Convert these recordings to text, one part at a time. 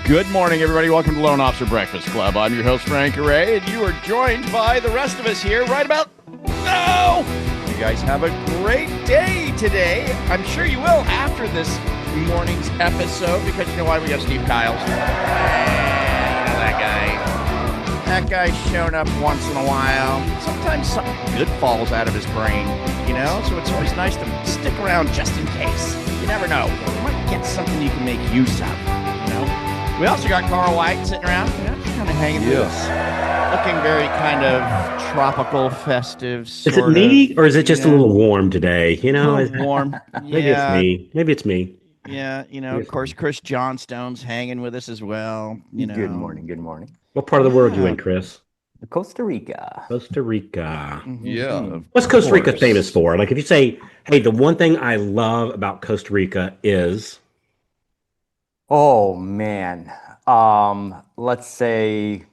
Good morning, everybody. Welcome to Loan Officer Breakfast Club. I'm your host, Frank Array, and you are joined by the rest of us here right about now. You guys have a great day today. I'm sure you will after this morning's episode, because you know why? We got Steve Kiles. That guy. That guy's showing up once in a while. Sometimes something good falls out of his brain, you know? So it's always nice to stick around just in case. You never know. You might get something you can make use of, you know? We also got Carl White sitting around, you know, just kind of hanging with us. Looking very kind of tropical, festive, Is it me, or is it just a little warm today? You know, a little warm. Maybe it's me. Maybe it's me. Yeah, you know, of course, Chris Johnstone's hanging with us as well. You know. Good morning. Good morning. What part of the world you in, Chris? Costa Rica. Costa Rica. Mm-hmm. Yeah. What's Costa Rica famous for? Like, if you say, hey, the one thing I love about Costa Rica is... Oh, man. Let's say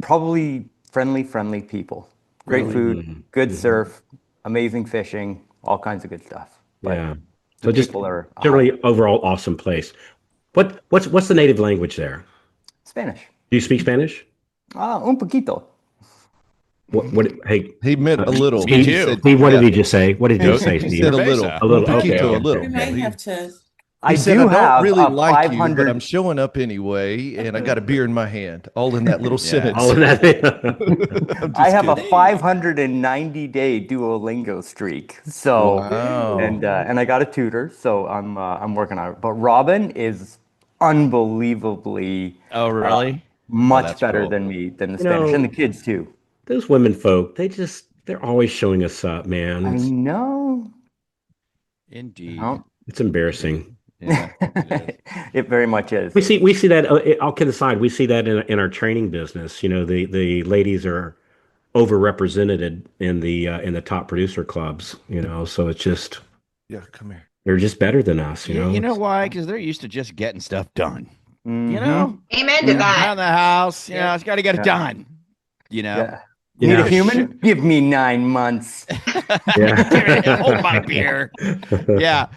probably friendly people. Great food, good surf, amazing fishing, all kinds of good stuff. But yeah. So just people are generally overall awesome place. What's the native language there? Spanish. Do you speak Spanish? Un poquito. Hey, he meant a little. Steve, what did he just say? What did you say, Steve? He said a little. A little. Un poquito, Okay. a little. We might have to. I do don't have really a like 500 you, but I'm showing up anyway, and I got a beer in my hand, all in that little sentence. All in that. I have a 590-day Duolingo streak. So, Wow. and I got a tutor, so I'm working on it. But Robin is unbelievably Oh, really? much better cool. than me, than the Spanish, and the kids too. Those women folk, they're always showing us up, man. I know. Indeed. Oh. It's embarrassing. Yeah, It very much is. We see that. I'll kid aside. We see that in our training business. You know, the ladies are overrepresented in the top producer clubs. You know, so it's just Come here. they're just better than us. You know. You know why? Because they're used to just getting stuff done. Mhm. You know? Amen to that. Around the house, you know, it's got to get it done. You know? Yeah. You need Yeah. a human? Give me 9 months. Yeah. Hold my beer. Yeah,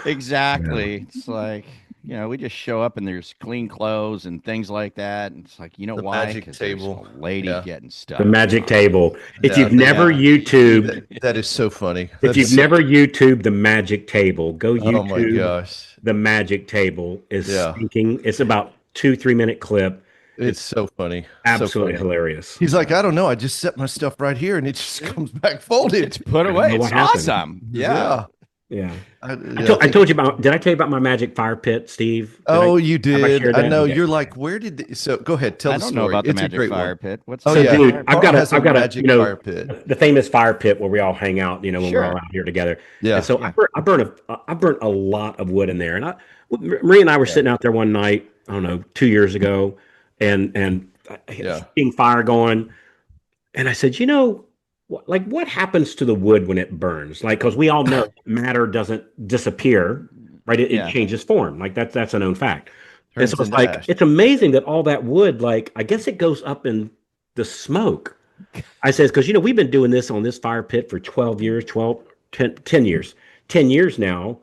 exactly. It's like, you know, we just show up and there's clean clothes and things like that. And it's like, you know The why? magic 'Cause there's table. a lady Yeah. getting stuff. The magic done. table. If Yeah, you've never YouTubed, That is so funny. if you've never YouTubed the magic table, go Oh my YouTube gosh. the magic table. Is Yeah. stinking. It's about 2-3 minute clip. It's so funny. Absolutely So funny. hilarious. He's like, I don't know. I just set my stuff right here and it just comes back folded. Put I away. don't know It's what happened. awesome. Yeah. Yeah. I I told you about. Did I tell you about my magic fire pit, Steve? You I did. shared I that? know. Okay. You're like, where did so go ahead, tell I the don't story. know about the It's a magic great fire one. pit. What's Oh So, yeah, dude, I've got has a magic you know, fire pit. the famous fire pit where we all hang out. You know, when Sure. we're all out here together. Yeah. And so I burnt a lot of wood in there, and Marie and I were sitting out there one night. I don't know, 2 years ago, and seeing fire going, and I said, you know, what happens to the wood when it burns? Like, because we all know matter doesn't disappear, right? It changes form. Like that's a known fact. And Turns so it's into like ash. it's amazing that all that wood, like, I guess it goes up in the smoke. I says, because, you know, we've been doing this on this fire pit for 12 years, 10 years, 10 years now,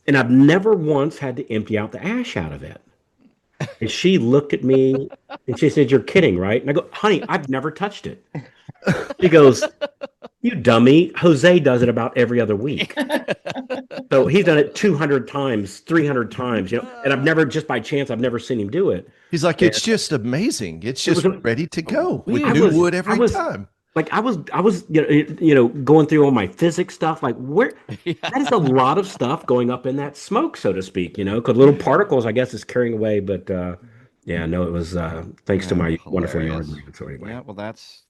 and I've never once had to empty out the ash out of it. And she looked at me and she said, "You're kidding, right?" And I go, "Honey, I've never touched it." She goes, "You dummy. Jose does it about every other week." So he's done it 200 times, 300 times, you know, and I've never, just by chance, I've never seen him do it. He's like, it's just amazing. It's just ready to go with I new was- wood I every was- time. Like I was, you know, going through all my physics stuff. Like, where that is a lot of stuff going up in that smoke, so to speak. You know, because little particles, I guess, is carrying away. But yeah, no, it was thanks to my wonderful yard. So anyway, Yeah, well, that's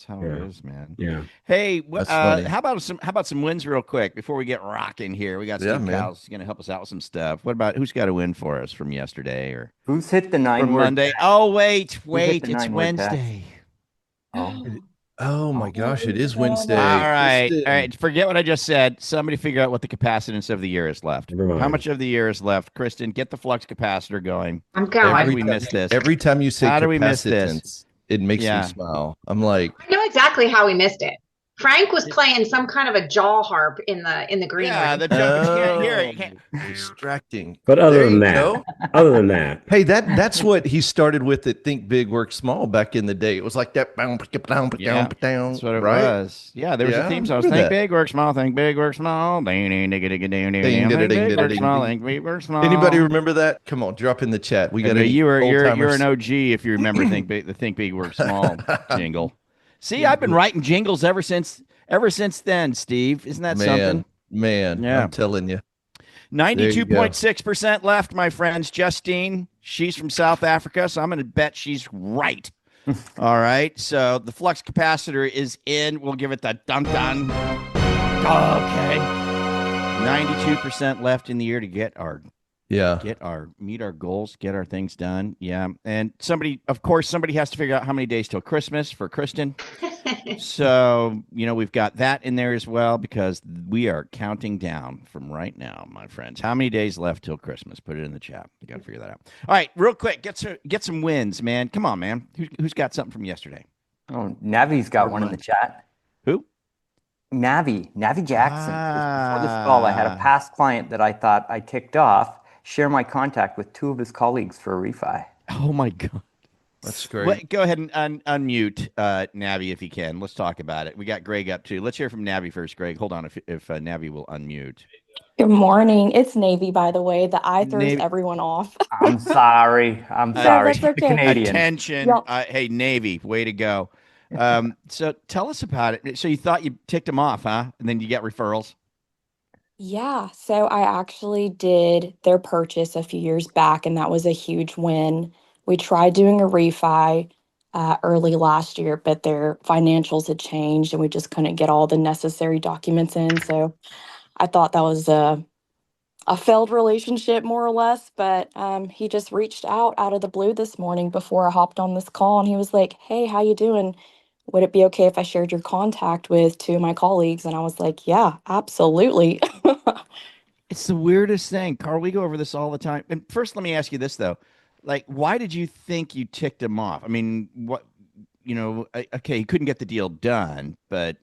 how it is, man. yeah. Hey, That's funny. how about some wins real quick before we get rocking here? We got Yeah, Steve man. Cowles going to help us out with some stuff. What about who's got a win for us from yesterday or Who's hit the from 9-word? Monday? Oh, wait, the it's 9-word test? Wednesday. Oh. Oh my gosh, it is Wednesday. All right, Kristen. all right. Forget what I just said. Somebody figure out what the capacitance of the year is left. Never mind. How much of the year is left? Kristen, get the flux capacitor going. I'm How going. did we miss this? Every time you say How do we miss this? capacitance, it makes Yeah. me smile. I'm like, I know exactly how we missed it. Frank was playing some kind of a jaw harp in the green Yeah, room. the jump. You can't hear it. You can't. Distracting. But There you go. other than that, Hey, that's what he started with at Think Big, Work Small back in the day. It was like that. Yeah, that's what it right? was. Yeah, there was a theme song. remember Think that. big, work small. Think big, work small. Ding, ding, ding, ding, ding, ding, ding. Ding, Think ding, big, ding, work ding, small. ding. Think big, work small. Anybody remember that? Come on, drop in the chat. We got Okay, any you're old-timers? an OG if you remember Think Big, Work Small jingle. See, I've been writing jingles ever since then, Steve. Isn't that something? Man, Yeah. I'm telling you. 92.6% left, my friends. Justine, she's from South Africa, so I'm going to bet she's right. All right, so the flux capacitor is in. We'll give it the dun-dun. Okay. 92% left in the year to meet our goals, get our things done. Yeah. And somebody has to figure out how many days till Christmas for Kristen. So, we've got that in there as well because we are counting down from right now, my friends. How many days left till Christmas? Put it in the chat. We got to figure that out. All right, real quick, get some wins, man. Come on, man. Who's got something from yesterday? Oh, Navi's got one in the chat. Who? Navi Jackson. Before this call, I had a past client that I thought I ticked off share my contact with 2 of his colleagues for a refi. Oh my God. That's great. Go ahead and unmute Navi if you can. Let's talk about it. We got Greg up too. Let's hear from Navi first, Greg. Hold on if Navi will unmute. Good morning. It's Navy, by the way. The I throws everyone off. I'm sorry. That's okay. Canadian. Attention. Hey, Navy, way to go. So tell us about it. So you thought you ticked them off, huh? And then you get referrals? Yeah. So I actually did their purchase a few years back, and that was a huge win. We tried doing a refi early last year, but their financials had changed, and we just couldn't get all the necessary documents in. So I thought that was a failed relationship, more or less. But he just reached out of the blue this morning before I hopped on this call, and he was like, "Hey, how you doing? Would it be okay if I shared your contact with 2 of my colleagues?" And I was like, "Yeah, absolutely." It's the weirdest thing, Carl. We go over this all the time. And first, let me ask you this though: like, why did you think you ticked him off? I mean, what? Okay, he couldn't get the deal done, but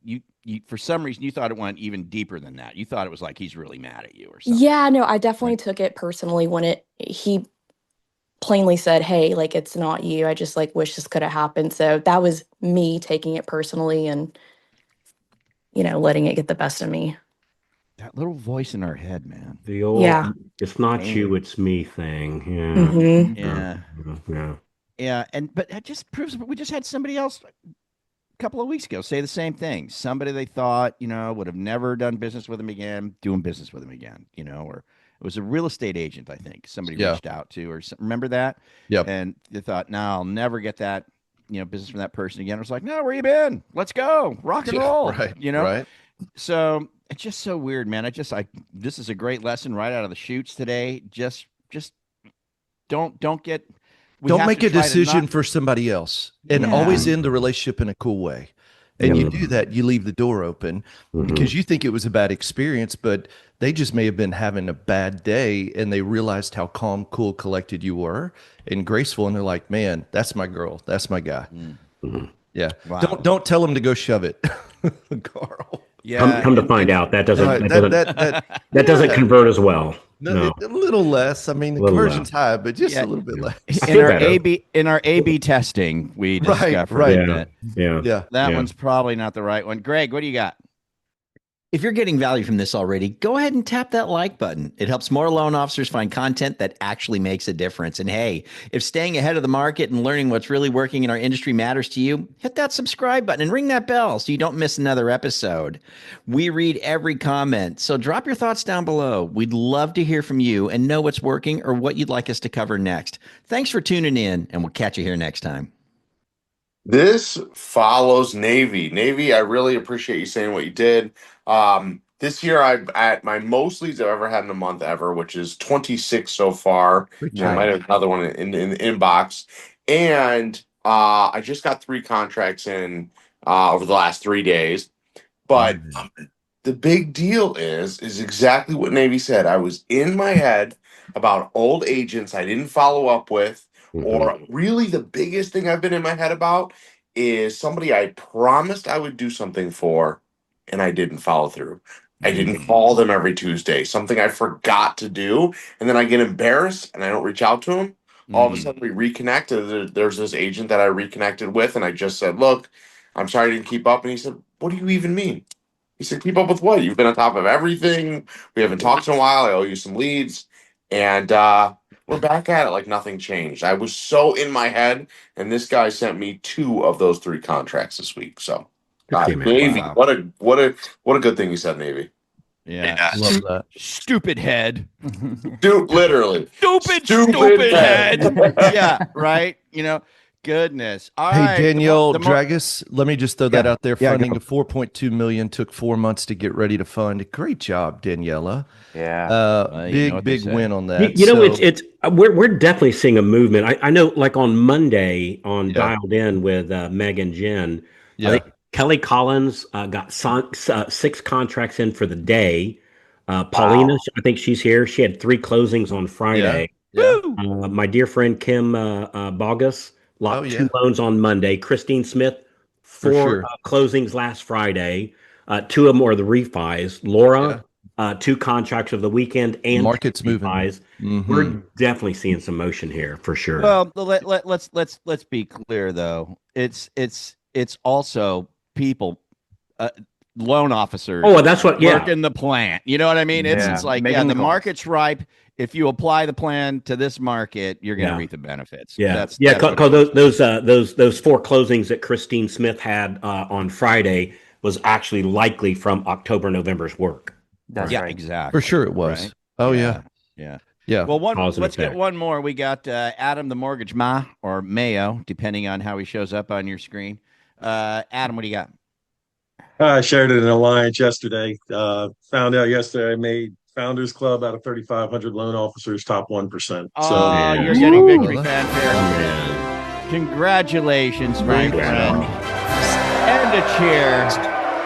you for some reason you thought it went even deeper than that. You thought it was like he's really mad at you or something. Yeah, no, I definitely took it personally when he plainly said, "Hey, like, it's not you. I just wish this could have happened." So that was me taking it personally and letting it get the best of me. That little voice in our head, man. the old Yeah. "it's not you, it's me" thing. Yeah. Mhm. Yeah. But that just proves we just had somebody else a couple of weeks ago say the same thing. Somebody they thought would have never done business with him again, doing business with him again. Or it was a real estate agent, I think somebody reached out to, or remember that? Yep. And they thought, no, I'll never get that business from that person again. It was like, no, where you been? Let's go, rock and roll. Right. Right. So it's just so weird, man. This is a great lesson right out of the chutes today. Just don't make a decision for somebody else, and always end the relationship in a cool way. And you do that, you leave the door open because you think it was a bad experience, but they just may have been having a bad day and they realized how calm, cool, collected you were and graceful. And they're like, man, that's my girl. That's my guy. Yeah. Wow. Don't tell them to go shove it, Carl. Yeah. Come to find out, that doesn't convert as well. No. A little less. I mean, the conversion's high, but just a little bit less. In our A/B testing, we discovered that. That one's probably not the right one. Greg, what do you got? If you're getting value from this already, go ahead and tap that like button. It helps more loan officers find content that actually makes a difference. And hey, if staying ahead of the market and learning what's really working in our industry matters to you, hit that subscribe button and ring that bell so you don't miss another episode. We read every comment, so drop your thoughts down below. We'd love to hear from you and know what's working or what you'd like us to cover next. Thanks for tuning in, and we'll catch you here next time. This follows Navy. Navy, I really appreciate you saying what you did. This year, I've at my most leads I've ever had in a month ever, which is 26 so far. I might have another one in the inbox. And I just got 3 contracts in over the last 3 days. But the big deal is exactly what Navy said. I was in my head about old agents I didn't follow up with. Or really the biggest thing I've been in my head about is somebody I promised I would do something for, and I didn't follow through. I didn't call them every Tuesday, something I forgot to do. And then I get embarrassed and I don't reach out to them. All of a sudden we reconnect. And there's this agent that I reconnected with. And I just said, look, I'm sorry I didn't keep up. And he said, what do you even mean? He said, keep up with what? You've been on top of everything. We haven't talked in a while. I owe you some leads. And we're back at it like nothing changed. I was so in my head. And this guy sent me 2 of those 3 contracts this week. So Navy, Wow. what a good thing you said, Navy. Yeah. Love that. Stupid head. Dude, literally. Stupid head. Yeah, right. Goodness. All Hey, right. Danielle Dragus, let me just throw that out there. Yeah, Funding of $4.2 million took 4 months to get ready to fund. Great job, Daniela. Yeah. Big win on that. It's we're definitely seeing a movement. I know, like on Monday on Dialed In with Meg and Jen. I think Kelly Collins got 6 contracts in for the day. Paulina, I think she's here. She had 3 closings on Friday. Yeah. My dear friend Kim Bogus locked 2 loans on Monday. Christine Smith, 4 closings last Friday. 2 of them are the refis. Laura, 2 contracts of the weekend and market's moving. We're definitely seeing some motion here for sure. Well, let's be clear though. It's also people, loan officers. Oh, that's what. Working the plan. You know what I mean? It's like the market's ripe. If you apply the plan to this market, you're going to reap the benefits. Because those 4 closings that Christine Smith had on Friday was actually likely from October, November's work. That's right. Exactly. For sure it was. Right? Oh yeah. Well, let's get one more. We got Adam the Mortgage Ma or Mayo, depending on how he shows up on your screen. Adam, what do you got? I shared it in Alliance yesterday. Found out yesterday I made Founders Club out of 3,500 loan officers, top 1%. Oh, you're getting victory fanfare. Congratulations, my friend. And a cheer.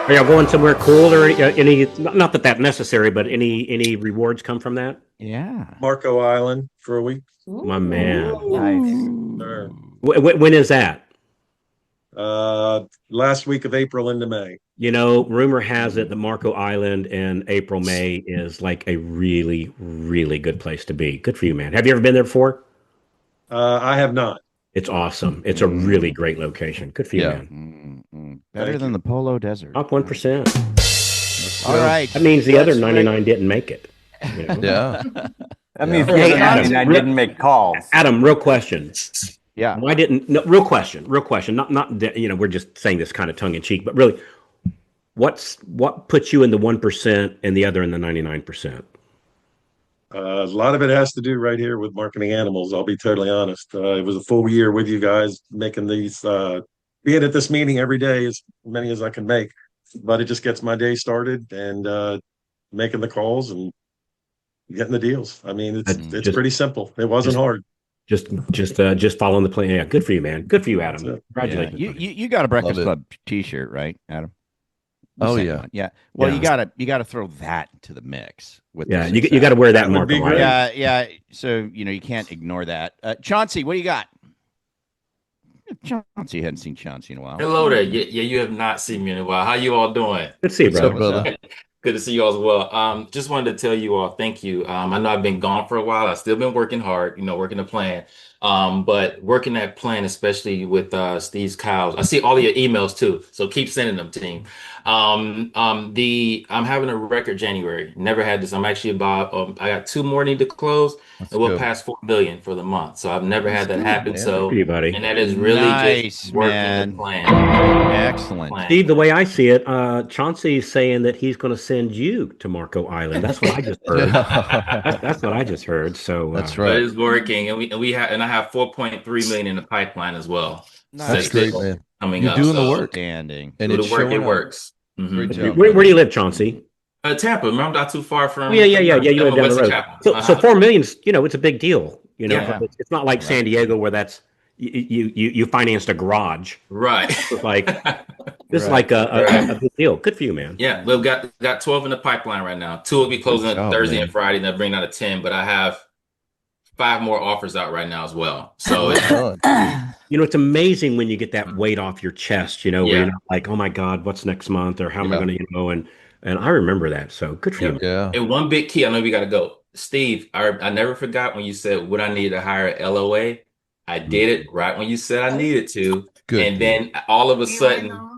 Are y'all going somewhere cool or any? Not that that's necessary, but any rewards come from that? Yeah. Marco Island for a week. My man. Nice. Sure. When is that? Last week of April into May. Rumor has it that Marco Island in April, May is like a really, really good place to be. Good for you, man. Have you ever been there before? I have not. It's awesome. It's a really great location. Good for you, man. Better than the Polo Desert. Top 1%. All right. That means the other 99 didn't make it. Yeah. That means the other 99 didn't make calls. Adam, real question. Yeah. Why didn't? No, real question. Not we're just saying this kind of tongue in cheek, but really, what puts you in the 1% and the other in the 99%? A lot of it has to do right here with marketing animals. I'll be totally honest. It was a full year with you guys making these, being at this meeting every day, as many as I can make. But it just gets my day started and making the calls and getting the deals. I mean, it's pretty simple. It wasn't hard. Just following the plan. Yeah, good for you, man. Good for you, Adam. Congratulations. Yeah. You got a Breakfast Club T-shirt, right, Adam? Oh yeah. Yeah. Well, you gotta throw that to the mix with. You got to wear that mark. Yeah. So you can't ignore that. Chauncey, what do you got? Chauncey, hadn't seen Chauncey in a while. Hello there. Yeah, you have not seen me in a while. How you all doing? Good to see you, brother. Good to see you all as well. Just wanted to tell you all thank you. I know I've been gone for a while. I've still been working hard, working the plan. But working that plan, especially with Steve's cows. I see all of your emails too, so keep sending them, team. I'm having a record January. Never had this. I'm actually about I got 2 more need to close, and we'll pass 4 million for the month. So I've never had that happen. So and that is really just working the plan. Excellent. Steve, the way I see it, Chauncey's saying that he's going to send you to Marco Island. That's what I just heard. That's what I just heard. So that's right. It is working, and I have 4.3 million in the pipeline as well. That's great, man. Coming You're up, doing the work. Standing. And do the work, it works. Mm-hmm. Where do you live, Chauncey? Tampa. Remember, I'm not too far from. Yeah. You live down the road. So 4 million's, it's a big deal. It's not like San Diego where that's you financed a garage. Right. It's like this is like a big deal. Good for you, man. Yeah, we've got 12 in the pipeline right now. 2 will be closing Thursday and Friday, and they'll bring out a 10. But I have 5 more offers out right now as well. So It's amazing when you get that weight off your chest, where you're Yeah. not like, oh my God, what's next month or how am I Yeah. going to, and I remember that. So good for you. Yep. Yeah. And one big key, I know we got to go. Steve, I never forgot when you said what I needed to hire a LOA. I did it right when you said I needed to. Good. And then all of a sudden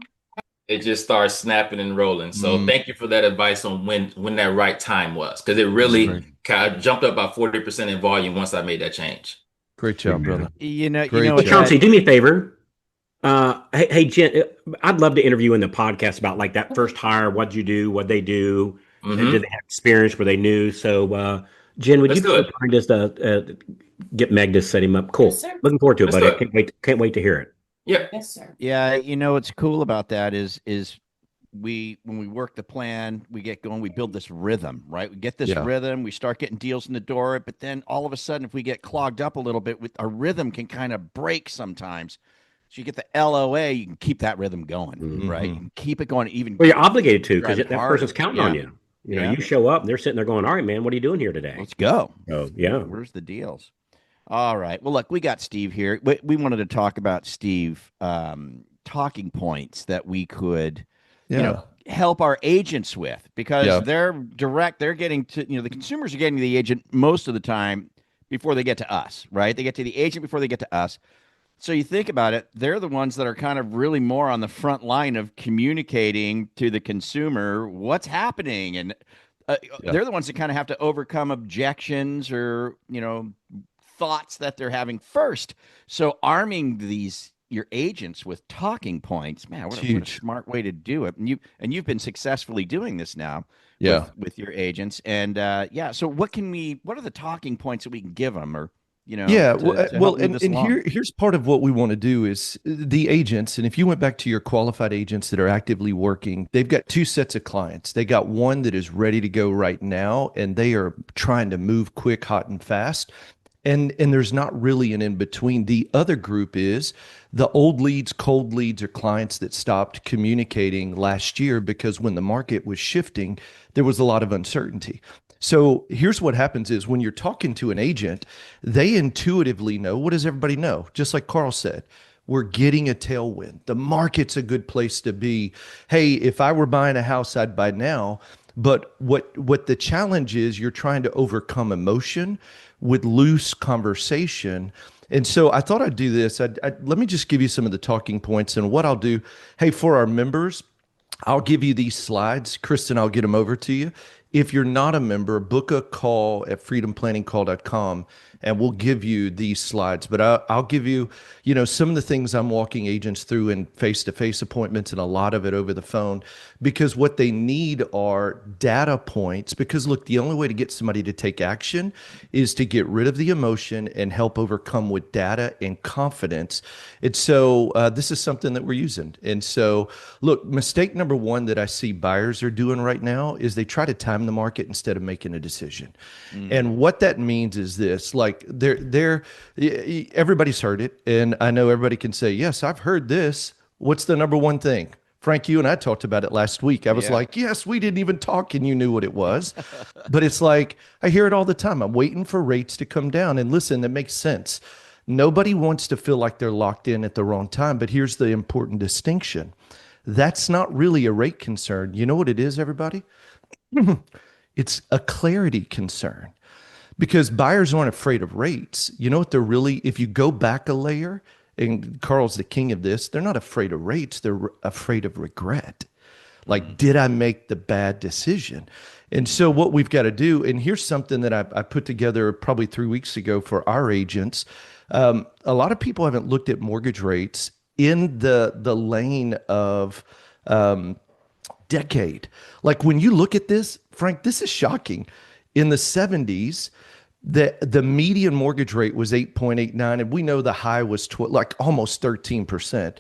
it just starts snapping and rolling. So thank you for that advice on when that right time was, because it really kind of jumped up by 40% in volume once I made that change. Great job, brother. Well, Chauncey, do me a favor. Hey, Jen, I'd love to interview in the podcast about like that first hire. What'd you do? What'd they do? And did they have experience? Were they new? So, Jen, would you be so kind as to get Meg to set him up? Cool. Yes, looking forward to it, buddy. Can't wait to hear it. Yeah. Yes, sir. Yeah, what's cool about that is when we work the plan, we get going, we build this rhythm, right? We get this rhythm, we start getting deals in the door, but then all of a sudden, if we get clogged up a little bit, with our rhythm can kind of break sometimes. So you get the LOA, you can keep that rhythm going, right? You can keep it going even. Well, you're obligated to, because that person's counting on you. You show up and they're sitting there going, all right, man, what are you doing here today? Let's go. Oh, yeah. Where's the deals? All right. Well, look, we got Steve here. We wanted to talk about, Steve, talking points that we could, help our agents with, because they're direct. They're getting to, the consumers are getting to the agent most of the time before they get to us, right? They get to the agent before they get to us. So you think about it, they're the ones that are kind of really more on the front line of communicating to the consumer what's happening. And they're the ones that kind of have to overcome objections or, thoughts that they're having first. So arming your agents with talking points, man, what a smart way to do it. And you've been successfly doing this now with your agents. And so what are the talking points that we can give them, or here's part of what we want to do is the agents. And if you went back to your qualified agents that are actively working, they've got two sets of clients. They got one that is ready to go right now, and they are trying to move quick, hot, and fast. And there's not really an in between. The other group is the old leads, cold leads, or clients that stopped communicating last year because when the market was shifting, there was a lot of uncertainty. So here's what happens is when you're talking to an agent, they intuitively know. What does everybody know? Just like Carl said, we're getting a tailwind. The market's a good place to be. Hey, if I were buying a house, I'd buy now. But what the challenge is, you're trying to overcome emotion with loose conversation. And so I thought I'd do this. Let me just give you some of the talking points. And what I'll do, hey, for our members, I'll give you these slides. Kristen, I'll get them over to you. If you're not a member, book a call at freedomplanningcall.com and we'll give you these slides. But I'll give you, some of the things I'm walking agents through in face-to-face appointments and a lot of it over the phone, because what they need are data points. Because look, the only way to get somebody to take action is to get rid of the emotion and help overcome with data and confidence. And so this is something that we're using. And so look, mistake number one that I see buyers are doing right now is they try to time the market instead of making a decision. And what that means is this, like everybody's heard it. And I know everybody can say, yes, I've heard this. What's the number one thing? Frank, you and I talked about it last week. I was like, yes, we didn't even talk and you knew what it was. But it's like, I hear it all the time. I'm waiting for rates to come down. And listen, that makes sense. Nobody wants to feel like they're locked in at the wrong time. But here's the important distinction. That's not really a rate concern. You know what it is, everybody? It's a clarity concern, because buyers aren't afraid of rates. You know what they're really, if you go back a layer, and Carl's the king of this, they're not afraid of rates. They're afraid of regret. Like, did I make the bad decision? And so what we've got to do, and here's something that I put together probably 3 weeks ago for our agents. A lot of people haven't looked at mortgage rates in the lane of decade. Like when you look at this, Frank, this is shocking. In the 70s, the median mortgage rate was 8.89, and we know the high was like almost 13%.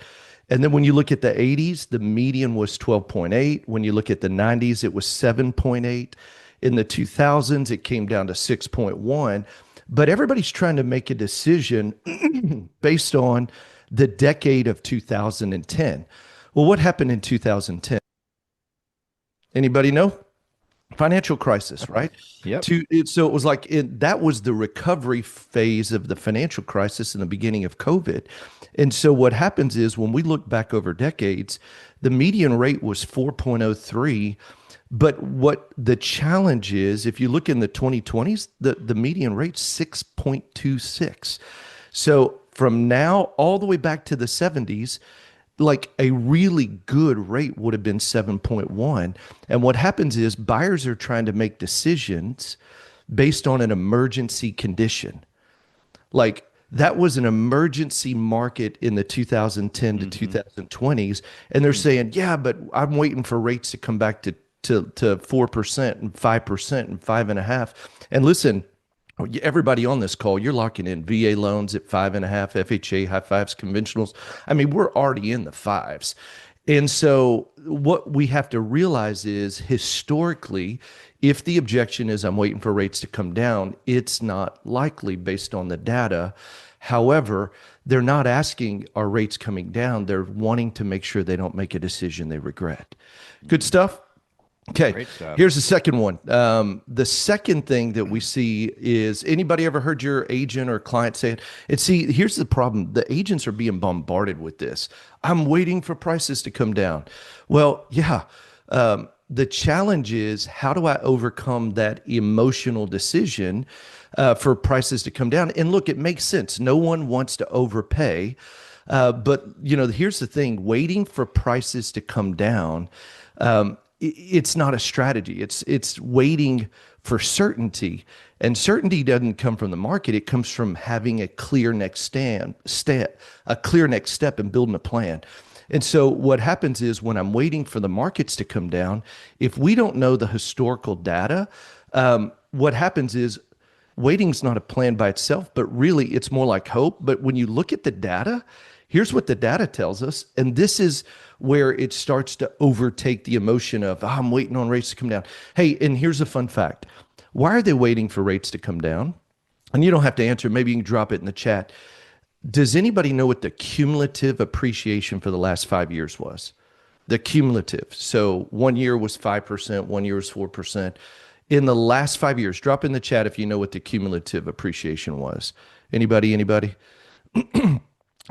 And then when you look at the 80s, the median was 12.8. When you look at the 90s, it was 7.8. In the 2000s, it came down to 6.1. But everybody's trying to make a decision based on the decade of 2010. Well, what happened in 2010? Anybody know? financial crisis, right? Yep. So it was like that was the recovery phase of the financial crisis in the beginning of COVID. And so what happens is when we look back over decades, the median rate was 4.03. But what the challenge is, if you look in the 2020s, the median rate's 6.26. So from now all the way back to the 70s, like a really good rate would have been 7.1. And what happens is buyers are trying to make decisions based on an emergency condition. Like that was an emergency market in the 2010 to 2020s. And they're saying, yeah, but I'm waiting for rates to come back to 4% and 5% and 5.5%. And listen, everybody on this call, you're locking in VA loans at 5.5%, FHA, high fives, conventionals. I mean, we're already in the fives. And so what we have to realize is historically, if the objection is I'm waiting for rates to come down, it's not likely based on the data. However, they're not asking are rates coming down. They're wanting to make sure they don't make a decision they regret. Good stuff. Okay, here's the second one. The second thing that we see is, anybody ever heard your agent or client say it? And see, here's the problem. The agents are being bombarded with this. I'm waiting for prices to come down. Well, yeah. The challenge is, how do I overcome that emotional decision for prices to come down? And look, it makes sense. No one wants to overpay. But, here's the thing. Waiting for prices to come down, it's not a strategy. It's waiting for certainty, and certainty doesn't come from the market. It comes from having a clear next step and building a plan. And so what happens is when I'm waiting for the markets to come down, if we don't know the historical data, what happens is waiting's not a plan by itself, but really it's more like hope. But when you look at the data, here's what the data tells us, and this is where it starts to overtake the emotion of, I'm waiting on rates to come down. Hey, and here's a fun fact. Why are they waiting for rates to come down? And you don't have to answer. Maybe you can drop it in the chat. Does anybody know what the cumulative appreciation for the last 5 years was? The cumulative. So 1 year was 5%, 1 year was 4%. In the last 5 years, drop in the chat if you know what the cumulative appreciation was. Anybody?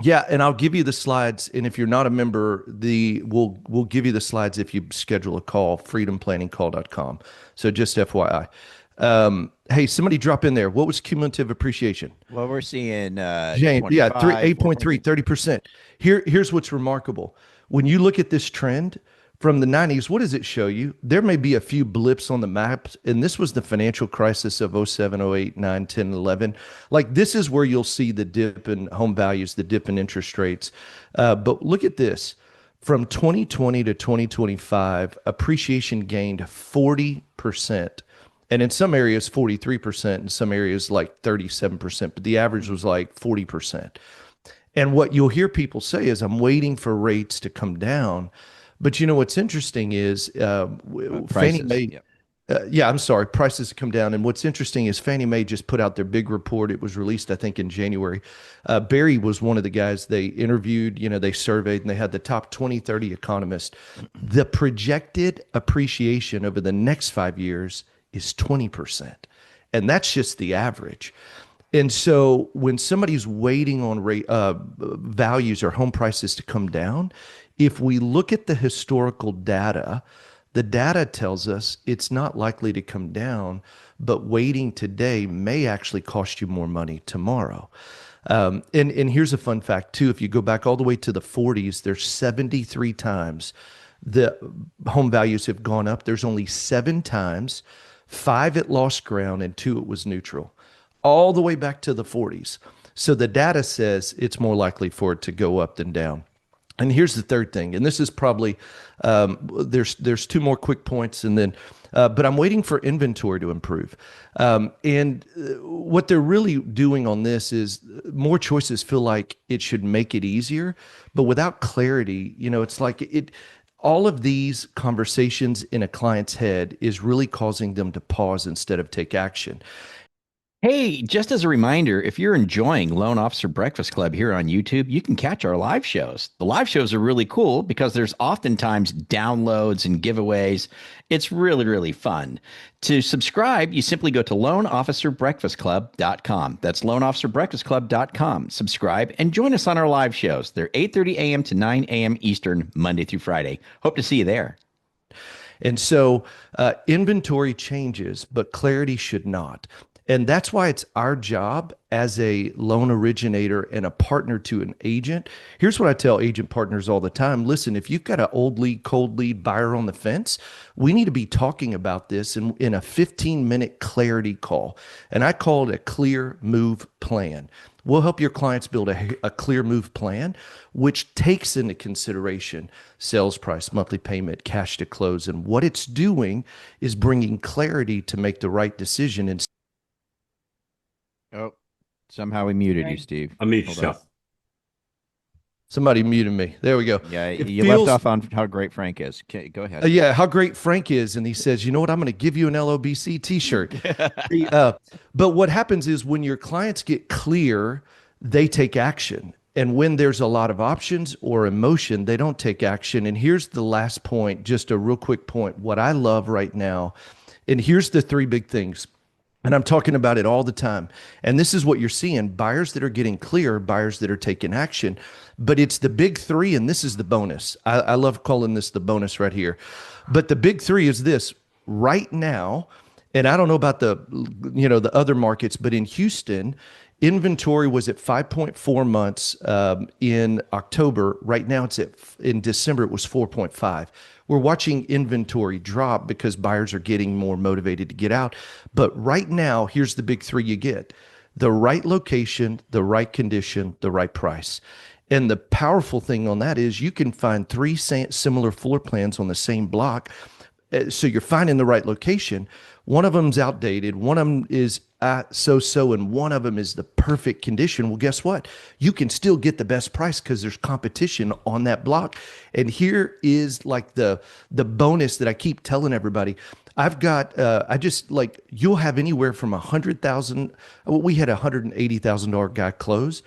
Yeah, and I'll give you the slides. And if you're not a member, we'll give you the slides if you schedule a call, freedomplanningcall.com. So just FYI. Hey, somebody drop in there. What was cumulative appreciation? Well, we're seeing Jane, 8.3, 30%. Here's what's remarkable. When you look at this trend from the 90s, what does it show you? There may be a few blips on the maps, and this was the financial crisis of 07, 08, 9, 10, 11. Like, this is where you'll see the dip in home values, the dip in interest rates. But look at this. From 2020 to 2025, appreciation gained 40%. And in some areas, 43%, in some areas like 37%, but the average was like 40%. And what you'll hear people say is, I'm waiting for rates to come down. But what's interesting is Fannie Mae. Prices come down. And what's interesting is Fannie Mae just put out their big report. It was released, I think, in January. Barry was one of the guys they interviewed, they surveyed, and they had the top 20, 30 economists. The projected appreciation over the next 5 years is 20%. And that's just the average. And so when somebody's waiting on values or home prices to come down, if we look at the historical data, the data tells us it's not likely to come down, but waiting today may actually cost you more money tomorrow. And here's a fun fact too. If you go back all the way to the 40s, there's 73 times the home values have gone up. There's only 7 times, 5 it lost ground and 2 it was neutral, all the way back to the 40s. So the data says it's more likely for it to go up than down. And here's the third thing, and this is probably there's 2 more quick points, and then but I'm waiting for inventory to improve. And what they're really doing on this is more choices feel like it should make it easier, but without clarity, it's like all of these conversations in a client's head is really causing them to pause instead of take action. Hey, just as a reminder, if you're enjoying Loan Officer Breakfast Club here on YouTube, you can catch our live shows. The live shows are really cool because there's oftentimes downloads and giveaways. It's really, really fun. To subscribe, you simply go to loanofficerbreakfastclub.com. That's loanofficerbreakfastclub.com. Subscribe and join us on our live shows. They're 8:30 a.m. to 9 a.m. Eastern, Monday through Friday. Hope to see you there. And so inventory changes, but clarity should not. And that's why it's our job as a loan originator and a partner to an agent. Here's what I tell agent partners all the time. Listen, if you've got an old lead, cold lead buyer on the fence, we need to be talking about this in a 15-minute clarity call. And I call it a clear move plan. We'll help your clients build a clear move plan, which takes into consideration sales price, monthly payment, cash to close. And what it's doing is bringing clarity to make the right decision. And oh, somehow we muted you, Steve. I muted yourself. Somebody muted me. There we go. Yeah, you left off on how great Frank is. Okay, go ahead. Yeah, how great Frank is. And he says, you know what? I'm going to give you an LOBC t-shirt. But what happens is when your clients get clear, they take action. And when there's a lot of options or emotion, they don't take action. And here's the last point, just a real quick point. What I love right now, and here's the three big things. And I'm talking about it all the time. And this is what you're seeing, buyers that are getting clear, buyers that are taking action. But it's the big three, and this is the bonus. I love calling this the bonus right here. But the big three is this. Right now, and I don't know about the other markets, but in Houston, inventory was at 5.4 months in October. Right now, in December, it was 4.5. We're watching inventory drop because buyers are getting more motivated to get out. But right now, here's the big three you get: the right location, the right condition, the right price. And the powerful thing on that is you can find three similar floor plans on the same block. So you're finding the right location. One of them's outdated. One of them is so-so, and one of them is the perfect condition. Well, guess what? You can still get the best price because there's competition on that block. And here is like the bonus that I keep telling everybody. I've got, you'll have anywhere from $100,000. We had a $180,000 guy close.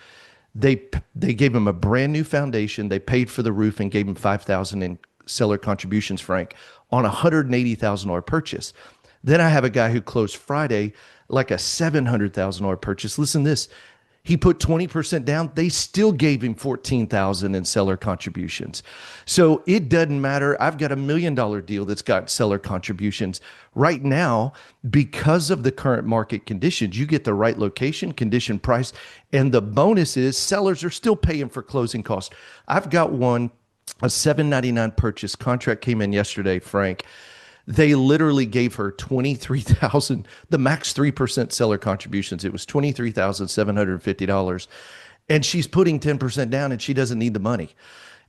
They gave him a brand new foundation. They paid for the roof and gave him $5,000 in seller contributions, Frank, on a $180,000 purchase. Then I have a guy who closed Friday, like a $700,000 purchase. Listen to this. He put 20% down. They still gave him $14,000 in seller contributions. So it doesn't matter. I've got $1 million deal that's got seller contributions. Right now, because of the current market conditions, you get the right location, condition, price, and the bonus is sellers are still paying for closing costs. I've got one, a $799 purchase. Contract came in yesterday, Frank. They literally gave her $23,000, the max 3% seller contributions. It was $23,750. And she's putting 10% down and she doesn't need the money.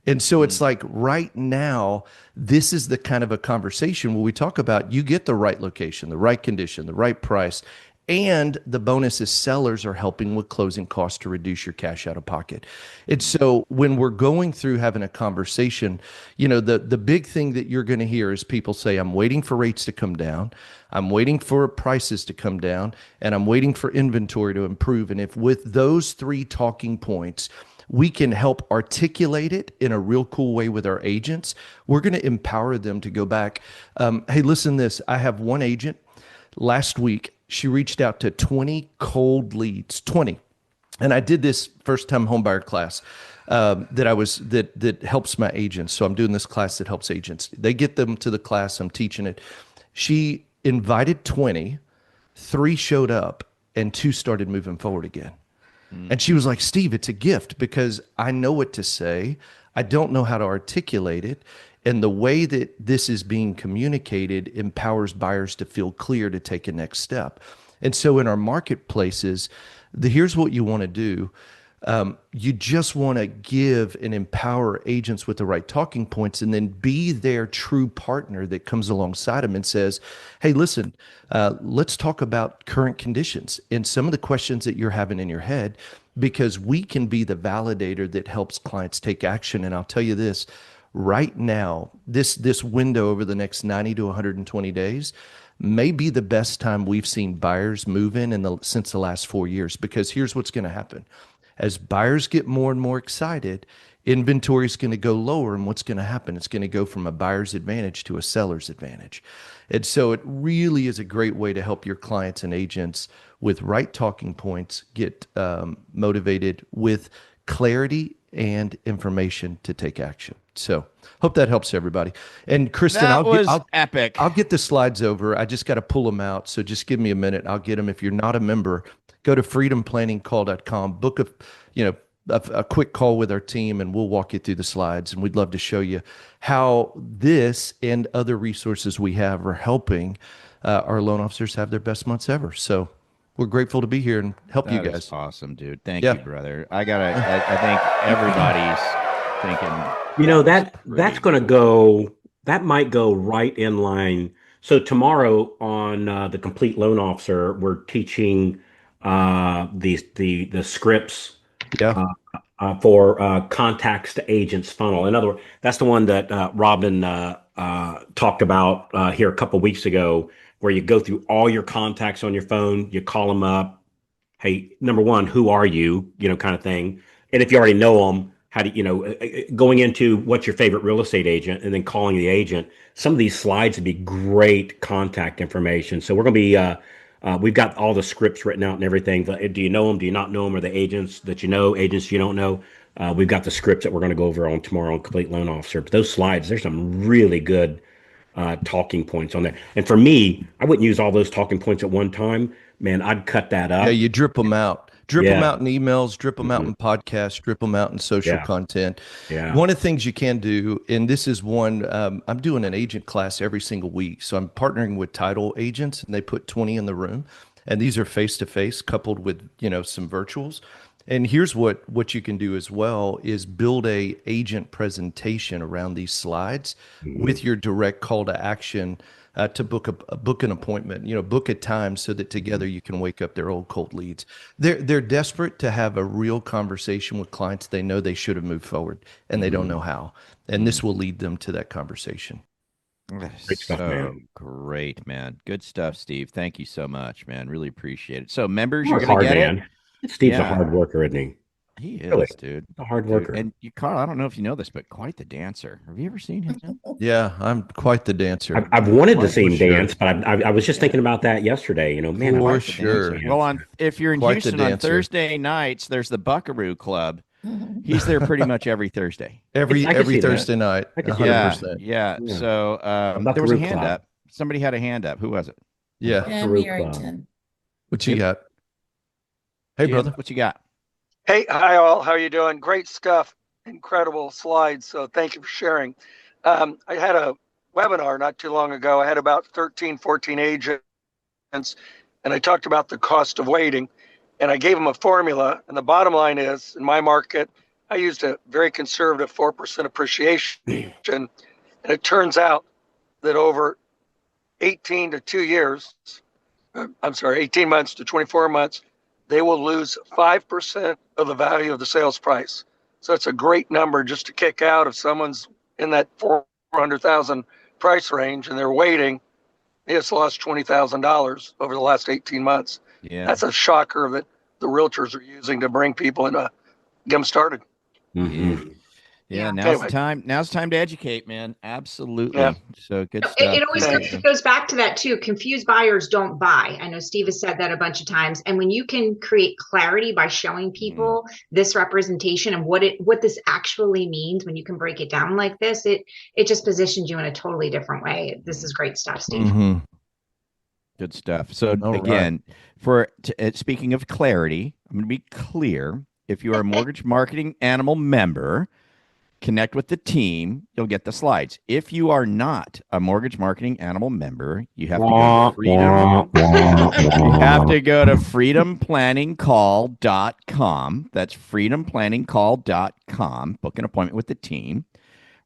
And so it's like right now, this is the kind of a conversation where we talk about you get the right location, the right condition, the right price. And the bonus is sellers are helping with closing costs to reduce your cash out of pocket. And so when we're going through having a conversation, the big thing that you're going to hear is people say, I'm waiting for rates to come down. I'm waiting for prices to come down, and I'm waiting for inventory to improve. And if with those three talking points, we can help articulate it in a real cool way with our agents, we're going to empower them to go back. Hey, listen to this. I have one agent last week. She reached out to 20 cold leads, 20. And I did this first time homebuyer class that helps my agents. So I'm doing this class that helps agents. They get them to the class. I'm teaching it. She invited 20, 3 showed up, and 2 started moving forward again. And she was like, Steve, it's a gift because I know what to say. I don't know how to articulate it. And the way that this is being communicated empowers buyers to feel clear to take a next step. And so in our marketplaces, here's what you want to do. You just want to give and empower agents with the right talking points and then be their true partner that comes alongside them and says, hey, listen, let's talk about current conditions and some of the questions that you're having in your head, because we can be the validator that helps clients take action. And I'll tell you this, right now, this window over the next 90 to 120 days, may be the best time we've seen buyers move since the last 4 years, because here's what's going to happen. As buyers get more and more excited, inventory is going to go lower. And what's going to happen? It's going to go from a buyer's advantage to a seller's advantage. And so it really is a great way to help your clients and agents with right talking points get motivated with clarity and information to take action. So hope that helps everybody. And Kristen, I'll epic. I'll get the slides over. I just got to pull them out. So just give me a minute. I'll get them. If you're not a member, go to freedomplanningcall.com, book a quick call with our team, and we'll walk you through the slides. And we'd love to show you how this and other resources we have are helping our loan officers have their best months ever. So we're grateful to be here and help you guys. Awesome, dude. Thank you, brother. I think everybody's thinking, that's going to go, that might go right in line. So tomorrow on the Complete Loan Officer, we're teaching the scripts for contacts to agents funnel. In other words, that's the one that Robin talked about here a couple weeks ago, where you go through all your contacts on your phone, you call them up. Hey, number one, who are you? Kind of thing. And if you already know them, how do going into what's your favorite real estate agent and then calling the agent. Some of these slides would be great contact information. So we're going to be, we've got all the scripts written out and everything. Do you know them? Do you not know them? Are they agents that you know, agents you don't know? We've got the scripts that we're going to go over on tomorrow on Complete Loan Officer. But those slides, there's some really good talking points on there. And for me, I wouldn't use all those talking points at one time. Man, I'd cut that up. Yeah, you drip them out. Drip them out in emails, drip them out in podcasts, drip them out in social content. Yeah. One of the things you can do, and this is one, I'm doing an agent class every single week. So I'm partnering with title agents, and they put 20 in the room. And these are face-to-face coupled with, some virtuals. And here's what you can do as well is build a agent presentation around these slides with your direct call to action to book an appointment, book a time so that together you can wake up their old cold leads. They're desperate to have a real conversation with clients they know they should have moved forward and they don't know how. And this will lead them to that conversation. Great stuff, man. Great, man. Good stuff, Steve. Thank you so much, man. Really appreciate it. So members, you're going to get it. Steve's a hard worker, isn't he? He is, dude. A hard worker. And Carl, I don't know if you know this, but quite the dancer. Have you ever seen him? Yeah, I'm quite the dancer. I've wanted to see him dance, but I was just thinking about that yesterday. Man, for sure. Well, if you're in Houston on Thursday nights, there's the Buckaroo Club. He's there pretty much every Thursday. Every Thursday night. 100%. Yeah. So there was a hand up. Somebody had a hand up. Who was it? Yeah. What you got? Hey, brother. What you got? Hey, hi all. How are you doing? Great stuff. Incredible slides. So thank you for sharing. I had a webinar not too long ago. I had about 13, 14 agents, and I talked about the cost of waiting, and I gave them a formula. And the bottom line is, in my market, I used a very conservative 4% appreciation. And it turns out that over 18 to 2 years, 18 months to 24 months, they will lose 5% of the value of the sales price. So it's a great number just to kick out if someone's in that 400,000 price range and they're waiting. They just lost $20,000 over the last 18 months. Yeah, that's a shocker that the realtors are using to bring people in to get them started. Mm-hmm. Yeah, now's the time. Now's the time to educate, man. Absolutely. Yeah. So good stuff. It always goes back to that too. Confused buyers don't buy. I know Steve has said that a bunch of times. And when you can create clarity by showing people this representation and what this actually means, when you can break it down like this, it just positions you in a totally different way. This is great stuff, Steve. Mm-hmm. Good stuff. So again, speaking of clarity, I'm going to be clear. If you are a Mortgage Marketing Animal member, connect with the team, you'll get the slides. If you are not a Mortgage Marketing Animal member, you have to go to Freedom. You have to go to freedomplanningcall.com. That's freedomplanningcall.com. Book an appointment with the team.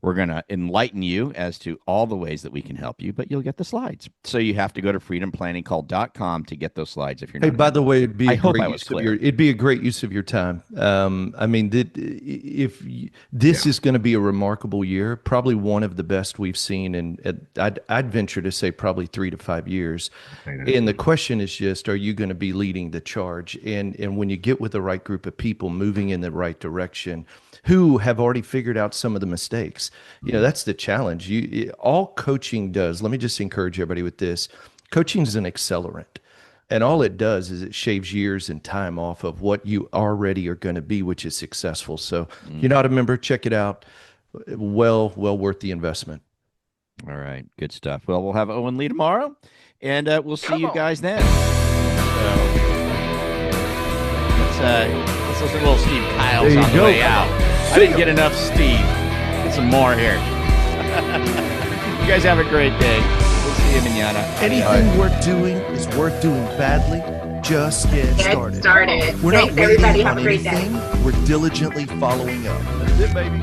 We're going to enlighten you as to all the ways that we can help you, but you'll get the slides. So you have to go to freedomplanningcall.com to get those slides if you're not. Hey, by the way, it'd be I hope I was clear. It'd be a great use of your time. I mean, this is going to be a remarkable year, probably one of the best we've seen in, I'd venture to say probably 3 to 5 years. And the question is just, are you going to be leading the charge? And when you get with the right group of people moving in the right direction, who have already figured out some of the mistakes, that's the challenge. All coaching does, let me just encourage everybody with this. Coaching is an accelerant. And all it does is it shaves years and time off of what you already are going to be, which is successful. So if you're not a member, check it out. Well worth the investment. All right. Good stuff. Well, we'll have Owen Lee tomorrow, and we'll see you guys then. So let's listen to little Steve Kyle's on the way out. I didn't get enough Steve. Get some more here. You guys have a great day. We'll see you manana. Anything worth doing is worth doing badly. Just get started. We're not waiting on anything. We're diligently following up. That's it, baby.